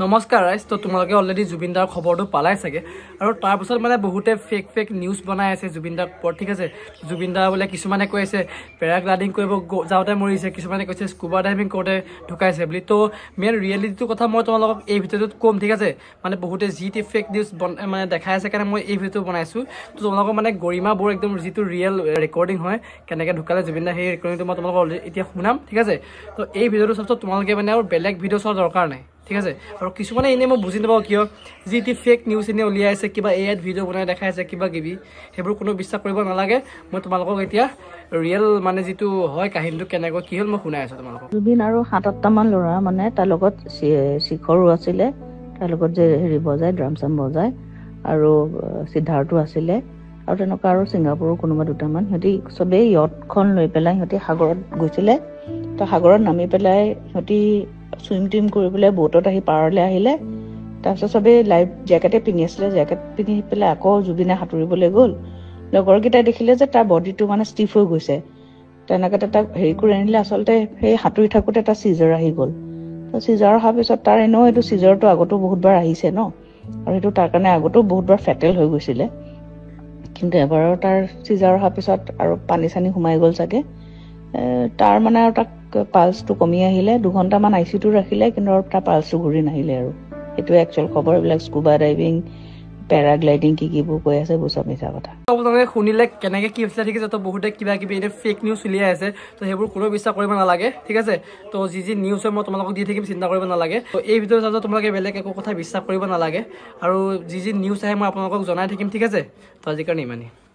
নমস্কাৰ ৰাইজ তো তোমালোকে অলৰেডি জুবিন দাৰ খবৰটো পালাই চাগে আৰু তাৰ পিছত মানে বহুতে ফেক নিউজ বনাই আছে জুবিন দাৰ ওপৰত ঠিক আছে জুবিন দা বোলে কিছুমানে কৈ আছে পেৰাগ্লাইডিং কৰিব যাওঁতে মৰিছে কিছুমানে কৈছে স্কুবা ডাইভিং কৰোঁতে ঢুকাইছে বুলি তো মেইন ৰিয়েলিটিটো কথা মই তোমালোকক এই ভিডিঅ'টোত ক'ম ঠিক আছে মানে বহুতে যিটি ফেক নিউজ মানে দেখাই আছে কাৰণে মই এই ভিডিঅ'টো বনাইছোঁ তো তোমালোকক মানে গৰিমাবোৰ একদম যিটো ৰিয়েল ৰেকৰ্ডিং হয় কেনেকৈ ঢুকালে জুবিন দা সেই ৰেকৰ্ডিংটো মই তোমালোকক এতিয়া শুনাম ঠিক আছে তো এই ভিডিঅ'টো চাবলৈ তোমালোকে মানে আৰু বেলেগ ভিডিঅ' চোৱাৰ দৰকাৰ নাই ঠিক আছে আৰু কিছুমানে এনেই মই বুজি নাপাওঁ কিয় যিটি ফেক নিউজ এনেই উলিয়াইছে কিবা এআইত ভিডিঅ' বনাই দেখাইছে কিবা কিবি সেইবোৰ কোনো বিশ্বাস কৰিব নালাগে মই তোমালোকক এতিয়া ৰিয়েল মানে যিটো হয় কাহিনীটো কেনেকৈ কি হ'ল মই শুনাই আছোঁ তোমালোকক জুবিন আৰু ৭-৮টামান ল'ৰা মানে তাৰ লগত শিখৰো আছিলে তাৰ লগত যে হেৰি বজায় ড্ৰাম চাম বজায় আৰু সিদ্ধাৰ্থো আছিলে আৰু তেনেকুৱা আৰু ছিংগাপুৰৰ কোনোবা দুটামান সিহঁতি চবেই য়টখন লৈ পেলাই সিহঁতি সাগৰত গৈছিলে তো সাগৰত নামি পেলাই সিহঁতি সুইম টিম কৰি পেলাই বোটত আহি পাৰলৈ আহিলে তাৰপিছত চবেই লাইফ জেকেটে পিন্ধি আছিলে জেকেট পিন্ধি পেলাই আকৌ জুবিনে সাঁতুৰিবলৈ গ'ল লগৰকেইটাই দেখিলে যে তাৰ বডিটো মানে ষ্টিফ হৈ গৈছে তেনেকৈ তাক হেৰি কৰি আনিলে আচলতে সেই সাঁতুৰি থাকোঁতে এটা চিজাৰ আহি গ'ল তো চিজাৰ অহাৰ পিছত তাৰ এনেও এইটো চিজাৰটো আগতো বহুতবাৰ আহিছে ন আৰু সেইটো তাৰ কাৰণে আগতো বহুতবাৰ ফেটেল হৈ গৈছিলে কিন্তু এবাৰৰ তাৰ চিজাৰ অহাৰ পিছত আৰু পানী চানী সোমাই গ'ল চাগে তাৰ মানে আৰু তাক পালছটো কমি আহিলে 2 ঘণ্টামান আইচিউটো ৰাখিলে কিন্তু আৰু তাৰ পালছটো ঘূৰি নাহিলে আৰু সেইটোৱে একচুৱেল খবৰ এইবিলাক স্কুবা ডাইভিং পেৰাগ্লাইডিং কিবোৰ কৈ আছে এইবোৰ চব মিছা কথা আপোনালোকে শুনিলে কেনেকৈ কি হৈছিলে ঠিক আছে তো বহুতে কিবা কিবি এনে ফেক নিউজ উলিয়াই আছে তো সেইবোৰ কোনো বিশ্বাস কৰিব নালাগে ঠিক আছে তো যি নিউজ হয় মই তোমালোকক দি থাকিম চিন্তা কৰিব নালাগে তো এই ভিডিঅ' চাওঁতে তোমালোকে বেলেগ একো কথা বিশ্বাস কৰিব নালাগে আৰু যি নিউজ আহে মই আপোনালোকক জনাই থাকিম ঠিক আছে তো আজিৰ কাৰণে ইমানেই